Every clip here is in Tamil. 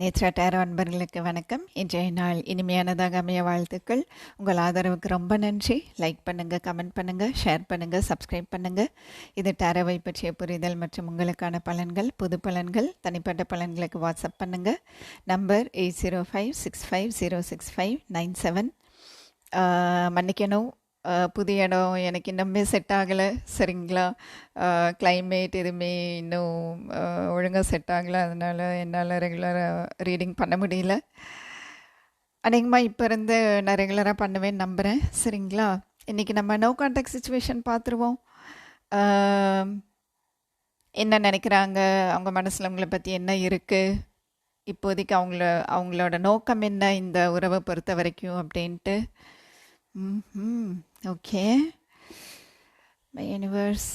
நேத்ரா டேரோ அன்பர்களுக்கு வணக்கம். இன்றைய நாள் இனிமையானதாக அமைய வாழ்த்துக்கள். உங்கள் ஆதரவுக்கு ரொம்ப நன்றி. லைக் பண்ணுங்கள், கமெண்ட் பண்ணுங்கள், ஷேர் பண்ணுங்கள், சப்ஸ்கிரைப் பண்ணுங்கள். இது டேரோவை பற்றிய புரிதல் மற்றும் உங்களுக்கான பலன்கள், புது பலன்கள், தனிப்பட்ட பலன்களுக்கு வாட்ஸ்அப் பண்ணுங்கள். நம்பர் 8056506597. மன்னிக்கணும், புது இடம் எனக்கு இன்னுமே செட் ஆகலை. சரிங்களா, கிளைமேட் எதுவுமே இன்னும் ஒழுங்காக செட் ஆகலை. அதனால் என்னால் ரெகுலராக ரீடிங் பண்ண முடியல. அநேகமாக இப்போ இருந்து நான் ரெகுலராக பண்ணுவேன்னு நம்புகிறேன். சரிங்களா, இன்றைக்கி நம்ம நோ கான்டாக்ட் சுச்சுவேஷன் பார்த்துருவோம். என்ன நினைக்கிறாங்க, அவங்க மனசில் உங்களை பற்றி என்ன இருக்குது, இப்போதைக்கு அவங்களோட நோக்கம் என்ன இந்த உறவை பொறுத்த வரைக்கும் அப்படின்ட்டு. Okay. My universe,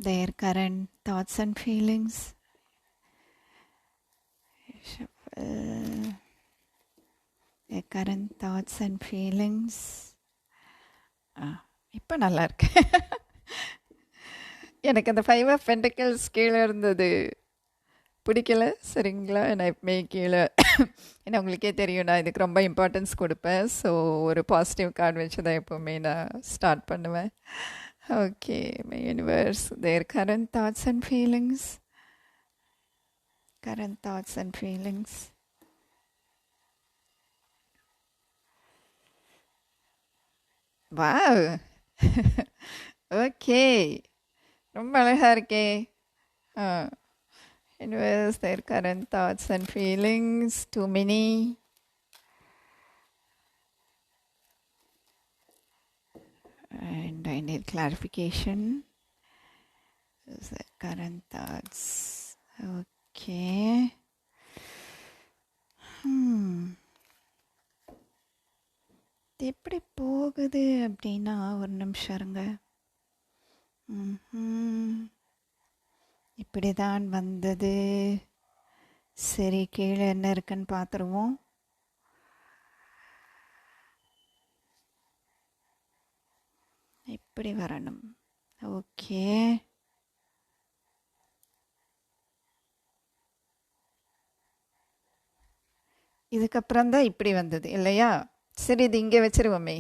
their current thoughts and feelings. Their current thoughts and feelings. இப்போ நல்லா இருக்கு. எனக்கு அந்த 5 of Pentacles கீழே இருந்தது பிடிக்கல. சரிங்களா, நான் எப்பவுமே கீழே ஏன்னா உங்களுக்கே தெரியும், நான் இதுக்கு ரொம்ப இம்பார்ட்டன்ஸ் கொடுப்பேன். ஸோ ஒரு பாசிட்டிவ் கார்டு வச்சு தான் எப்போவுமே நான் ஸ்டார்ட் பண்ணுவேன். Okay, my universe, their current thoughts and feelings. Current thoughts and feelings. Wow, okay, ரொம்ப அழகாக இருக்கே. Universe, their current thoughts and feelings. Too many. And I need clarification. Their current thoughts. Okay. இது எப்படி போகுது அப்படின்னா, ஒரு நிமிஷம் இருங்க. இப்படி தான் வந்தது. சரி, கீழே என்ன இருக்குன்னு பார்த்துருவோம். இப்படி வரணும். ஓகே, இதுக்கப்புறம் தான் இப்படி வந்தது இல்லையா? சரி, இது இங்கே வச்சிருவோமே.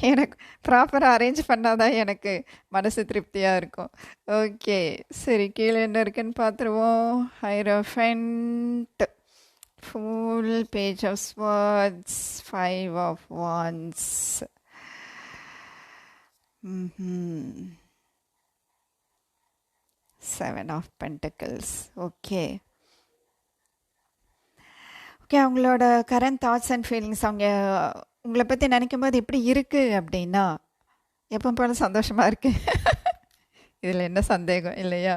எனக்கு ப்ராப்பராக அரேஞ்ச் பண்ணாதான் எனக்கு மனசு திருப்தியாக இருக்கும். ஓகே, சரி, கீழே என்ன இருக்குன்னு பார்த்துருவோம். Hierophant, full Page of Swords, 5 of Wands, 7 of Pentacles. Okay okay, அவங்களோட கரண்ட் தாட்ஸ் அண்ட் ஃபீலிங்ஸ், அவங்க உங்களை பற்றி நினைக்கும் போது எப்படி இருக்குது அப்படின்னா, எப்போ போல சந்தோஷமாக இருக்குது. இதில் என்ன சந்தேகம் இல்லையா?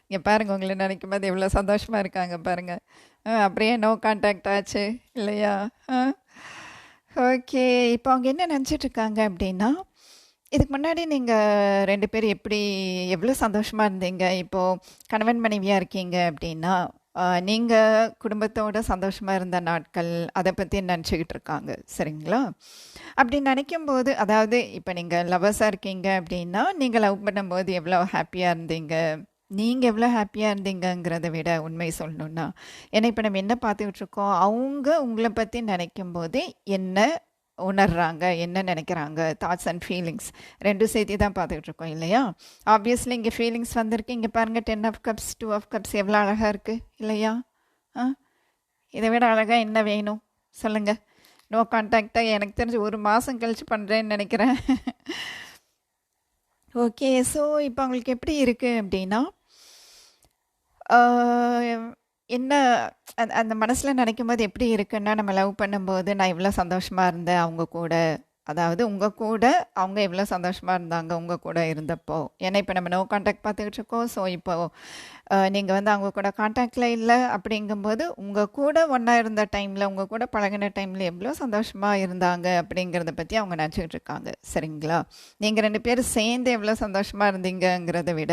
இங்கே பாருங்கள், உங்களை நினைக்கும் போது எவ்வளோ சந்தோஷமாக இருக்காங்க பாருங்கள். அப்படியே நோ கான்டாக்ட் ஆச்சு இல்லையா? ஓகே, இப்போ அவங்க என்ன நினச்சிட்ருக்காங்க அப்படின்னா, இதுக்கு முன்னாடி நீங்கள் 2 பேர் எவ்வளோ சந்தோஷமாக இருந்தீங்க. இப்போது கணவன் மனைவியாக இருக்கீங்க அப்படின்னா, நீங்கள் குடும்பத்தோடு சந்தோஷமாக இருந்த நாட்கள், அதை பற்றி நினச்சிக்கிட்டு இருக்காங்க. சரிங்களா, அப்படி நினைக்கும்போது, அதாவது இப்போ நீங்கள் லவ்வர்ஸாக இருக்கீங்க அப்படின்னா, நீங்கள் லவ் பண்ணும்போது எவ்வளோ ஹாப்பியாக இருந்தீங்க, நீங்கள் எவ்வளோ ஹாப்பியாக இருந்தீங்கங்கிறத விட உண்மை சொல்லணுன்னா, ஏன்னா இப்போ நம்ம என்ன பார்த்துக்கிட்டு இருக்கோம், அவங்க உங்களை பற்றி நினைக்கும் போது என்ன உணர்றாங்க, என்ன நினைக்கிறாங்க, தாட்ஸ் அண்ட் ஃபீலிங்ஸ் ரெண்டும் சேர்த்து தான் பார்த்துக்கிட்டு இருக்கோம் இல்லையா? ஆப்வியஸ்லி இங்கே ஃபீலிங்ஸ் வந்திருக்கு. இங்கே பாருங்கள், 10 of Cups, 2 of Cups எவ்வளோ அழகாக இருக்குது இல்லையா? இதை விட அழகாக என்ன வேணும் சொல்லுங்கள்? நோ கான்டாக்டாக எனக்கு தெரிஞ்சு 1 மாதம் கழித்து பண்ணுறேன்னு நினைக்கிறேன். ஓகே, ஸோ இப்போ அவங்களுக்கு எப்படி இருக்குது அப்படின்னா, என்ன அந்த மனசில் நினைக்கும் போது எப்படி இருக்குன்னா, நம்ம லவ் பண்ணும்போது நான் எவ்வளோ சந்தோஷமாக இருந்தேன் அவங்க கூட, அதாவது உங்கள் கூட அவங்க எவ்வளோ சந்தோஷமாக இருந்தாங்க உங்கள் கூட இருந்தப்போ. ஏன்னா இப்போ நம்ம நோ கான்டாக்ட் பார்த்துக்கிட்டு இருக்கோம். ஸோ இப்போது நீங்கள் வந்து அவங்க கூட கான்டாக்டில் இல்லை அப்படிங்கும்போது, உங்கள் கூட ஒன்றா இருந்த டைமில், உங்கள் கூட பழகின டைமில் எவ்வளோ சந்தோஷமாக இருந்தாங்க அப்படிங்கிறத பற்றி அவங்க நினச்சிக்கிட்டு இருக்காங்க. சரிங்களா, நீங்கள் 2 பேரும் சேர்ந்து எவ்வளோ சந்தோஷமாக இருந்தீங்கிறத விட,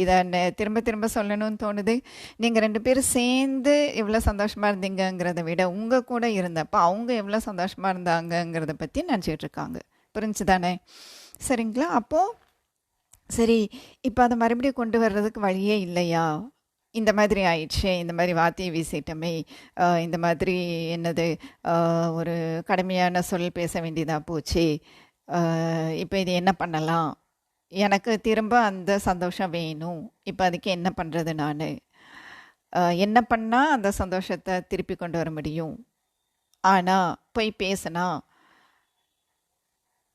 இதை திரும்ப திரும்ப சொல்லணும்னு தோணுது, நீங்கள் 2 பேரும் சேர்ந்து எவ்வளோ சந்தோஷமாக இருந்தீங்கிறத விட, உங்கள் கூட இருந்தப்போ அவங்க எவ்வளோ சந்தோஷமாக இருந்தாங்கங்கிறத பற்றி நினச்சிக்கிட்டு இருக்காங்க. புரிஞ்சு தானே? சரிங்களா, அப்போது சரி, இப்போ அதை மறுபடியும் கொண்டு வர்றதுக்கு வழியே இல்லையா? இந்த மாதிரி ஆயிடுச்சே, இந்த மாதிரி வார்த்தையை வீசிட்டோமே, இந்த மாதிரி என்னது ஒரு கடுமையான சொல் பேச வேண்டியதாக போச்சே, இப்போ இது என்ன பண்ணலாம், எனக்கு திரும்ப அந்த சந்தோஷம் வேணும், இப்போ அதுக்கு என்ன பண்ணுறது நான், என்ன பண்ணால் அந்த சந்தோஷத்தை திருப்பி கொண்டு வர முடியும். ஆனால் போய் பேசினா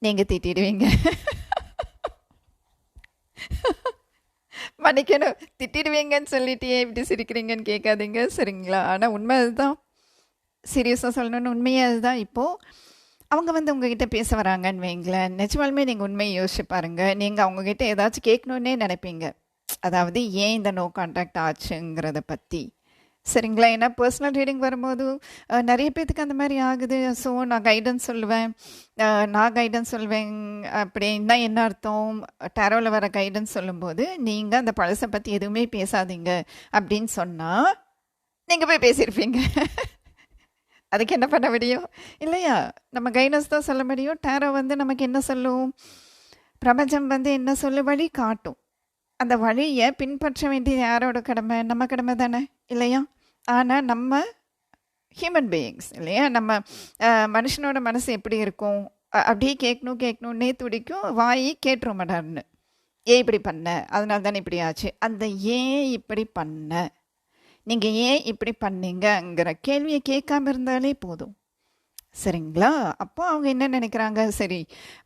நீங்கள் திட்டிடுவீங்க. மன்னிக்கணும், திட்டிடுவீங்கன்னு சொல்லிட்டு ஏன் இப்படி சிரிக்கிறீங்கன்னு கேட்காதீங்க, சரிங்களா? ஆனால் உண்மை அதுதான், சீரியஸாக சொல்லணும்னு உண்மையே அதுதான். இப்போது அவங்க வந்து உங்ககிட்ட பேச வராங்கன்னு வைங்களேன், நிஜமாலுமே நீங்கள் உண்மையை யோசிச்சு பாருங்கள். நீங்கள் அவங்கக்கிட்ட ஏதாச்சும் கேட்கணுன்னே நினைப்பீங்க, அதாவது ஏன் இந்த நோ கான்டாக்ட் ஆச்சுங்கிறத பற்றி, சரிங்களா? ஏன்னா பர்சனல் ரீடிங் வரும்போது நிறைய பேர்த்துக்கு அந்த மாதிரி ஆகுது. ஸோ நான் கைடன்ஸ் சொல்லுவேன், அப்படின்னா என்ன அர்த்தம், டேரோவில் வர கைடன்ஸ் சொல்லும்போது நீங்கள் அந்த பழசை பற்றி எதுவுமே பேசாதீங்க அப்படின்னு சொன்னால் நீங்கள் போய் பேசியிருப்பீங்க. அதுக்கு என்ன பண்ண முடியும் இல்லையா? நம்ம கைடன்ஸ் தான் சொல்ல முடியும். டேரோ வந்து நமக்கு என்ன சொல்லும், பிரபஞ்சம் வந்து என்ன சொல்ல வழி காட்டும். அந்த வழியை பின்பற்ற வேண்டியது யாரோட கடமை, நம்ம கடமை தானே இல்லையா? ஆனால் நம்ம ஹியூமன் பீயிங்ஸ் இல்லையா, நம்ம மனுஷனோட மனசு எப்படி இருக்கும், அப்படியே கேட்கணுன்னே துடிக்கும், வாயி கேட்டுரும் மாட்டார்னு. ஏன் இப்படி பண்ண, அதனால தானே இப்படி ஆச்சு. அந்த ஏன் இப்படி பண்ண, நீங்கள் ஏன் இப்படி பண்ணீங்கங்கிற கேள்வியை கேட்காம இருந்தாலே போதும், சரிங்களா? அப்போ அவங்க என்ன நினைக்கிறாங்க, சரி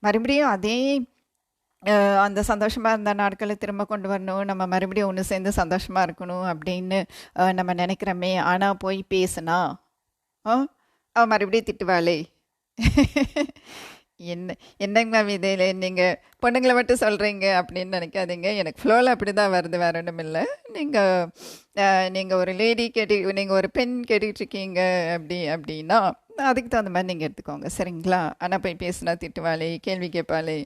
மறுபடியும் அதே அந்த சந்தோஷமாக இருந்த நாட்களை திரும்ப கொண்டு வரணும், நம்ம மறுபடியும் ஒன்று சேர்ந்து சந்தோஷமாக இருக்கணும் அப்படின்னு நம்ம நினைக்கிறோமே. ஆனால் போய் பேசுனா அவன் மறுபடியும் திட்டுவாளே. என்னங்க மேம் இதில் நீங்கள் பொண்ணுங்களை மட்டும் சொல்கிறீங்க அப்படின்னு நினைக்காதீங்க, எனக்கு ஃப்ளோவில் அப்படி தான் வருது, வேற ஒன்றும் இல்லை. நீங்கள் ஒரு லேடி நீங்கள் ஒரு பெண் கேட்டுட்ருக்கீங்க அப்படின்னா அதுக்கு தகுந்த மாதிரி நீங்கள் எடுத்துக்கோங்க, சரிங்களா? ஆனால் போய் பேசுனா திட்டுவாளே, கேள்வி கேட்பாளே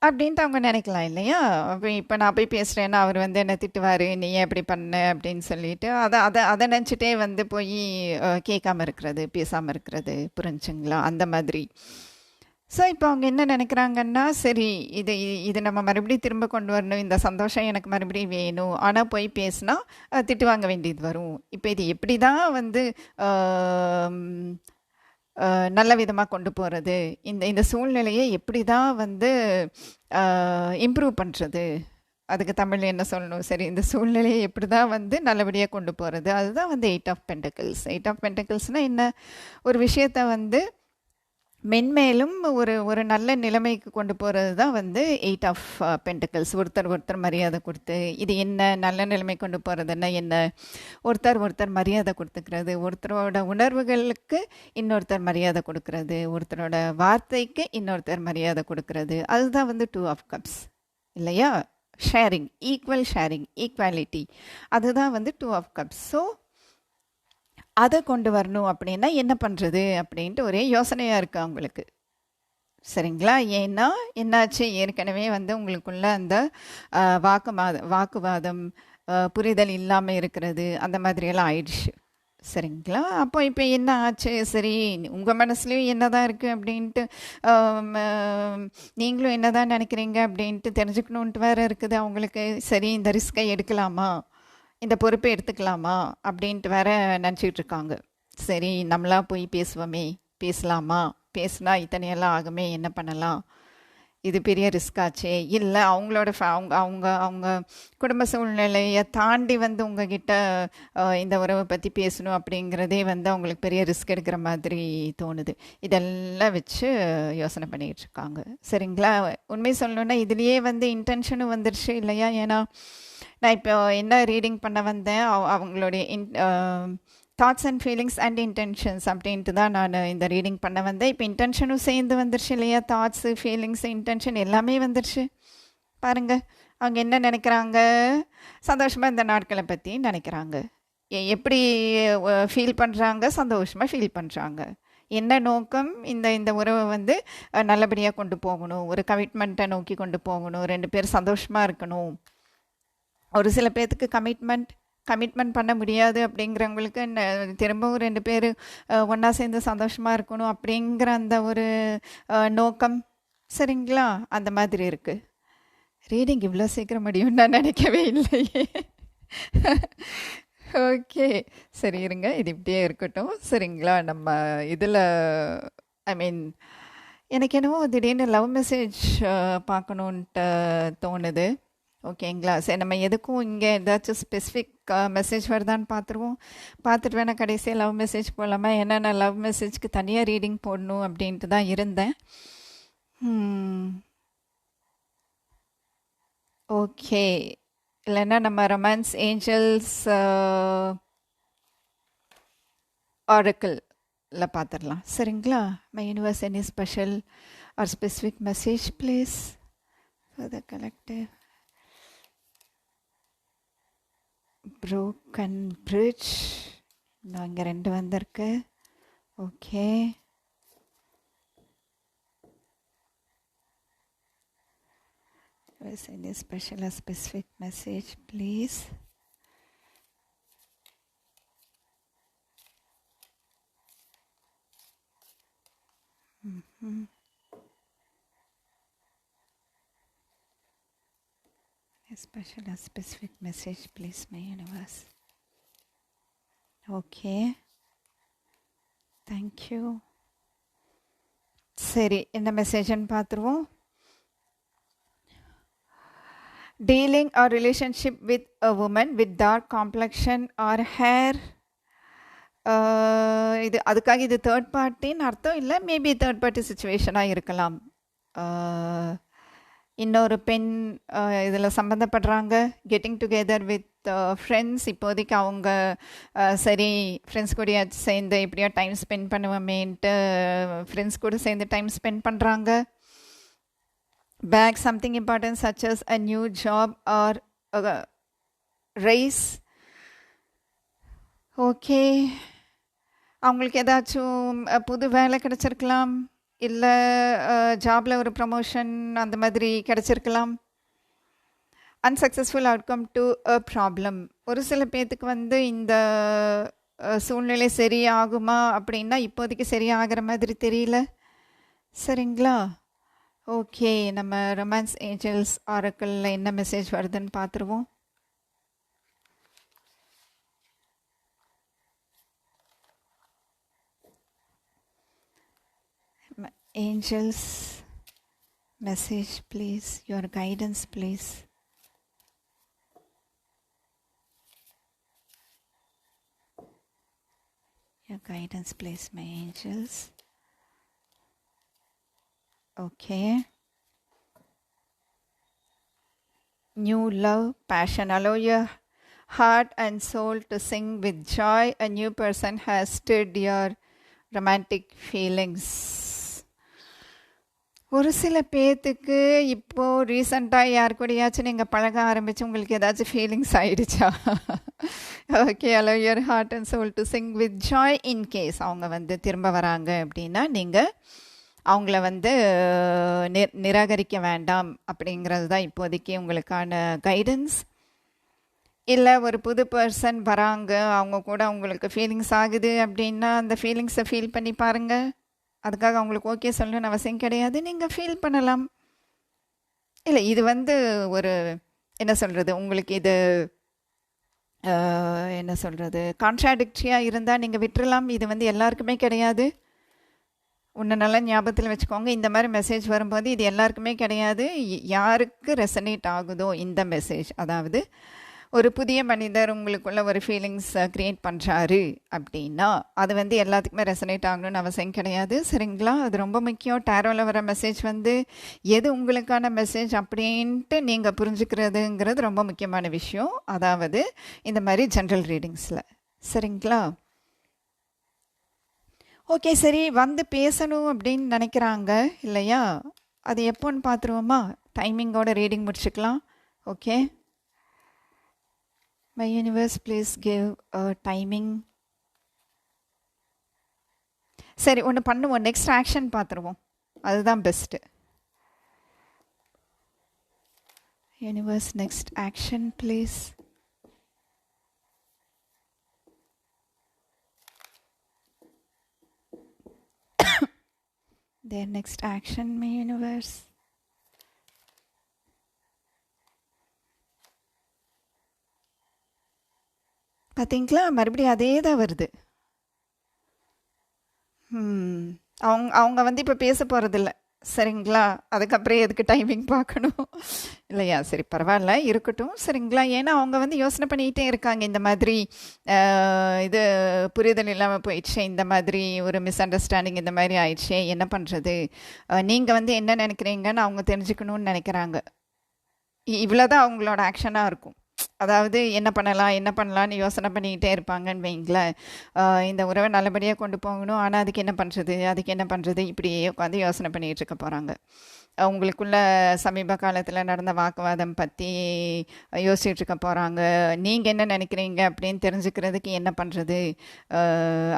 அப்படின்ட்டு அவங்க நினைக்கலாம் இல்லையா? அப்போ இப்போ நான் போய் பேசுகிறேன்னா அவர் வந்து என்ன திட்டுவார், நீ ஏன் எப்படி பண்ண அப்படின்னு சொல்லிட்டு அதை நினச்சிட்டே வந்து போய் கேட்காம இருக்கிறது, பேசாமல் இருக்கிறது, புரிஞ்சுங்களா? அந்த மாதிரி. ஸோ இப்போ அவங்க என்ன நினைக்கிறாங்கன்னா, சரி இது நம்ம மறுபடியும் திரும்ப கொண்டு வரணும், இந்த சந்தோஷம் எனக்கு மறுபடியும் வேணும், ஆனால் போய் பேசினா திட்டு வாங்க வேண்டியது வரும். இப்போ இது எப்படி தான் வந்து நல்ல விதமாக கொண்டு போகிறது, இந்த சூழ்நிலையை எப்படி தான் வந்து இம்ப்ரூவ் பண்ணுறது, அதுக்கு தமிழில் என்ன சொல்லணும், சரி இந்த சூழ்நிலையை எப்படி தான் வந்து நல்லபடியாக கொண்டு போகிறது, அதுதான் வந்து 8 ஆஃப் பென்டக்கிள்ஸ். 8 ஆஃப் பென்டக்கிள்ஸ்னால் என்ன, ஒரு விஷயத்தை வந்து மென்மேலும் ஒரு நல்ல நிலைமைக்கு கொண்டு போகிறது தான் வந்து 8 ஆஃப் பென்டக்கிள்ஸ். ஒருத்தர் மரியாதை கொடுத்து, இது என்ன நல்ல நிலைமை கொண்டு போகிறதுன்னா என்ன, ஒருத்தர் மரியாதை கொடுத்துக்கிறது, ஒருத்தரோட உணர்வுகளுக்கு இன்னொருத்தர் மரியாதை கொடுக்கறது, ஒருத்தரோட வார்த்தைக்கு இன்னொருத்தர் மரியாதை கொடுக்கறது, அதுதான் வந்து 2 ஆஃப் கப்ஸ் இல்லையா? ஷேரிங், ஈக்குவல் ஷேரிங், ஈக்வாலிட்டி, அதுதான் வந்து 2 ஆஃப் கப்ஸ். ஸோ அதை கொண்டு வரணும் அப்படின்னா என்ன பண்ணுறது அப்படின்ட்டு ஒரே யோசனையாக இருக்குது அவங்களுக்கு, சரிங்களா? ஏன்னா என்னாச்சு, ஏற்கனவே வந்து உங்களுக்குள்ள அந்த வாக்குவாதம், புரிதல் இல்லாமல் இருக்கிறது, அந்த மாதிரியெல்லாம் ஆயிடுச்சு, சரிங்களா? அப்போ இப்போ என்ன ஆச்சு, சரி உங்கள் மனசுலேயும் என்ன தான் இருக்குது அப்படின்ட்டு, நீங்களும் என்ன தான் நினைக்கிறீங்க அப்படின்ட்டு தெரிஞ்சுக்கணுன்ட்டு வேறு இருக்குது அவங்களுக்கு. சரி இந்த ரிஸ்கை எடுக்கலாமா, இந்த பொறுப்பை எடுத்துக்கலாமா அப்படின்ட்டு வேற நினச்சிக்கிட்டு இருக்காங்க. சரி நம்மளா போய் பேசலாமா, பேசினா இத்தனையெல்லாம் ஆகுமே, என்ன பண்ணலாம், இது பெரிய ரிஸ்க் ஆச்சே, இல்லை அவங்களோட அவங்க குடும்ப சூழ்நிலையை தாண்டி வந்து உங்ககிட்ட இந்த உறவை பற்றி பேசணும் அப்படிங்கிறதே வந்து அவங்களுக்கு பெரிய ரிஸ்க் எடுக்கிற மாதிரி தோணுது. இதெல்லாம் வச்சு யோசனை பண்ணிக்கிட்டு இருக்காங்க, சரிங்களா? உண்மை சொல்லணுன்னா இதுலேயே வந்து இன்டென்ஷனும் வந்துடுச்சு இல்லையா? ஏன்னா நான் இப்போ என்ன ரீடிங் பண்ண வந்தேன், அவங்களுடைய thoughts and feelings and intentions அப்படின்ட்டு தான் நான் இந்த ரீடிங் பண்ண வந்தேன். இப்போ இன்டென்ஷனும் சேர்ந்து வந்துருச்சு இல்லையா? தாட்ஸு, ஃபீலிங்ஸு, இன்டென்ஷன் எல்லாமே வந்துருச்சு. பாருங்கள் அவங்க என்ன நினைக்கிறாங்க, சந்தோஷமாக இந்த நாட்களை பற்றி நினைக்கிறாங்க, எப்படி ஃபீல் பண்ணுறாங்க, சந்தோஷமாக ஃபீல் பண்ணுறாங்க, என்ன நோக்கம், இந்த உறவை வந்து நல்லபடியாக கொண்டு போகணும், ஒரு கமிட்மெண்ட்டை நோக்கி கொண்டு போகணும், 2 பேர் சந்தோஷமாக இருக்கணும். ஒரு சில பேர்த்துக்கு கமிட்மெண்ட் பண்ண முடியாது அப்படிங்கிறவங்களுக்கு திரும்பவும் 2 பேர் ஒன்றா சேர்ந்து சந்தோஷமாக இருக்கணும் அப்படிங்கிற அந்த ஒரு நோக்கம், சரிங்களா? அந்த மாதிரி இருக்குது. ரீடிங் இவ்வளோ சீக்கிரம் முடியும்னு நான் நினைக்கவே இல்லையே. ஓகே. சரி இருங்க. இது இப்படியே இருக்கட்டும். சரிங்களா? நம்ம இதில ஐ மீன் எனக்கு என்னவோ திடீர்னு லவ் மெசேஜ் பார்க்கணுன்ட்டு தோணுது. ஓகேங்களா? சரி நம்ம எதுக்கும் இங்கே ஏதாச்சும் ஸ்பெசிஃபிக் மெசேஜ் வருதான்னு பார்த்துருவோம். பார்த்துட்டு வேணா கடைசியா லவ் மெசேஜ் போடலாமா? ஏன்னா நான் லவ் மெசேஜ்க்கு தனியா ரீடிங் போடணும் அப்படின்ட்டு தான் இருந்தேன். ஓகே. இல்லைன்னா நம்ம ரொமான்ஸ் ஏஞ்சல்ஸ் ஆரக்கிளில் பார்த்துடலாம். சரிங்களா? My universe any special or specific message please for the collective broken bridge. நான் இங்கே 2 வந்திருக்கு. Okay. Any special or specific message please? A special or specific message please, my universe. Okay. Thank you. சரி என்ன மெசேஜ்னு பார்த்துருவோம். Dealing or relationship with a woman with dark complexion or hair. இது அதுக்காக இது தேர்ட் பார்ட்டின்னு அர்த்தம் இல்லை. மேபி தேர்ட் பார்ட்டி சுச்சுவேஷனாக இருக்கலாம். இன்னொரு பெண் இதில் சம்மந்தப்படுறாங்க. Getting together with friends. இப்போதைக்கு அவங்க சரி ஃப்ரெண்ட்ஸ் கூட சேர்ந்து இப்படியா டைம் ஸ்பெண்ட் பண்ணுவோமேன்ட்டு ஃப்ரெண்ட்ஸ் கூட சேர்ந்து டைம் ஸ்பெண்ட் பண்ணுறாங்க. Bag something important such as a new job or a raise. Okay. அவங்களுக்கு ஏதாச்சும் புது வேலை கிடச்சிருக்கலாம். இல்லை ஜாபில் ஒரு ப்ரமோஷன் அந்த மாதிரி கிடச்சிருக்கலாம். Unsuccessful outcome to a problem. ஒரு சில பேர்த்துக்கு வந்து இந்த சூழ்நிலை சரியாகுமா அப்படின்னா இப்போதைக்கு சரியாகிற மாதிரி தெரியல. சரிங்களா? ஓகே. நம்ம ரொமான்ஸ் ஏஞ்சல்ஸ் ஆரக்கிளில் என்ன மெசேஜ் வருதுன்னு பார்த்துருவோம். Angels, message please, your guidance please. Your guidance please, my angels. Okay. New love, passion. Allow your heart and soul to sing with joy. A new person has stirred your romantic feelings. ஒரு சில பேர்த்துக்கு இப்போது ரீசண்டாக யார் கூடயாச்சும் நீங்கள் பழக ஆரம்பித்து உங்களுக்கு ஏதாச்சும் ஃபீலிங்ஸ் ஆகிடுச்சா? Okay. Allow your heart and soul to sing with joy. In case அவங்க வந்து திரும்ப வராங்க அப்படின்னா நீங்கள் அவங்கள வந்து நிராகரிக்க வேண்டாம் அப்படிங்கிறது தான் இப்போதைக்கு உங்களுக்கான கைடன்ஸ். இல்லை ஒரு புது பர்சன் வராங்க, அவங்க கூட உங்களுக்கு ஃபீலிங்ஸ் ஆகுது அப்படின்னா அந்த ஃபீலிங்ஸை ஃபீல் பண்ணி பாருங்கள். அதுக்காக அவங்களுக்கு ஓகே சொல்லணும்னு அவசியம் கிடையாது. நீங்கள் ஃபீல் பண்ணலாம். இல்லை இது வந்து ஒரு என்ன சொல்கிறது, உங்களுக்கு இது என்ன சொல்கிறது கான்ட்ராடிக்டரியாக இருந்தால் நீங்கள் விட்டுறலாம். இது வந்து எல்லாருக்குமே கிடையாது. ஒன்று நல்லா ஞாபகத்தில் வச்சுக்கோங்க. இந்த மாதிரி மெசேஜ் வரும்போது இது எல்லாருக்குமே கிடையாது. யாருக்கு ரெசனேட் ஆகுதோ இந்த மெசேஜ், அதாவது ஒரு புதிய மனிதர் உங்களுக்குள்ள ஒரு ஃபீலிங்ஸ் க்ரியேட் பண்ணுறாரு அப்படின்னா அது வந்து எல்லாத்துக்குமே ரெசனேட் ஆகணும்னு அவசியம் கிடையாது. சரிங்களா? அது ரொம்ப முக்கியம். டேரோவில் வர மெசேஜ் வந்து எது உங்களுக்கான மெசேஜ் அப்படின்ட்டு நீங்கள் புரிஞ்சுக்கிறதுங்கிறது ரொம்ப முக்கியமான விஷயம். அதாவது இந்த மாதிரி ஜென்ரல் ரீடிங்ஸில். சரிங்களா? ஓகே. சரி, வந்து பேசணும் அப்படின்னு நினைக்கிறாங்க இல்லையா? அது எப்போன்னு பார்த்துருவோமா? டைமிங்கோட ரீடிங் முடிச்சுக்கலாம். Okay. My universe, please give a timing. சரி, ஒன்று பண்ணுவோம். நெக்ஸ்ட் ஆக்ஷன் பார்த்துருவோம். அதுதான் best. Universe, next action please. Their next action, my universe. பார்த்தீங்களா? மறுபடியும் அதே தான் வருது. அவங்க அவங்க வந்து இப்போ பேச போகிறதில்ல, சரிங்களா? அதுக்கப்புறம் எதுக்கு டைமிங் பார்க்கணும் இல்லையா? சரி, பரவாயில்ல, இருக்கட்டும், சரிங்களா? ஏன்னா அவங்க வந்து யோசனை பண்ணிக்கிட்டே இருக்காங்க, இந்த மாதிரி இது புரிதல் இல்லாமல் போயிடுச்சு, இந்த மாதிரி ஒரு மிஸ் அண்டர்ஸ்டாண்டிங் இந்த மாதிரி ஆயிடுச்சு, என்ன பண்ணுறது, நீங்கள் வந்து என்ன நினைக்கிறீங்கன்னு அவங்க தெரிஞ்சுக்கணும்னு நினைக்கிறாங்க. இவ்வளோதான் அவங்களோட ஆக்ஷனாக இருக்கும். அதாவது என்ன பண்ணலாம் என்ன பண்ணலான்னு யோசனை பண்ணிக்கிட்டே இருப்பாங்கன்னு வைங்களேன். இந்த உறவை நல்லபடியாக கொண்டு போகணும், ஆனால் அதுக்கு என்ன பண்ணுறது இப்படியே உட்காந்து யோசனை பண்ணிகிட்டு இருக்க போகிறாங்க. அவங்களுக்குள்ள சமீப காலத்தில் நடந்த வாக்குவாதம் பற்றி யோசிச்சுட்டு இருக்க போகிறாங்க. நீங்கள் என்ன நினைக்கிறீங்க அப்படின்னு தெரிஞ்சுக்கிறதுக்கு என்ன பண்ணுறது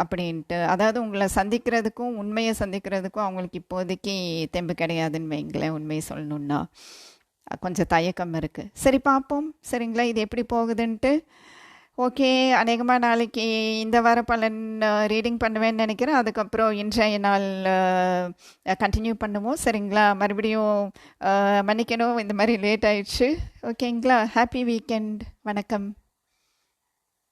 அப்படின்ட்டு. அதாவது உங்களை சந்திக்கிறதுக்கும் உண்மையை சந்திக்கிறதுக்கும் அவங்களுக்கு இப்போதைக்கு தெம்பு கிடையாதுன்னு வைங்களேன், உண்மையை சொல்லணுன்னா. கொஞ்சம் தயக்கம் இருக்குது. சரி, பார்ப்போம், சரிங்களா, இது எப்படி போகுதுன்ட்டு. ஓகே, அநேகமாக நாளைக்கு இந்த வார பலன் ரீடிங் பண்ணுவேன்னு நினைக்கிறேன். அதுக்கப்புறம் இன்றைய நாள் கண்டினியூ பண்ணுவோம், சரிங்களா? மறுபடியும் மன்னிக்கணும், இந்த மாதிரி லேட் ஆயிடுச்சு. ஓகேங்களா? Happy weekend. வணக்கம்.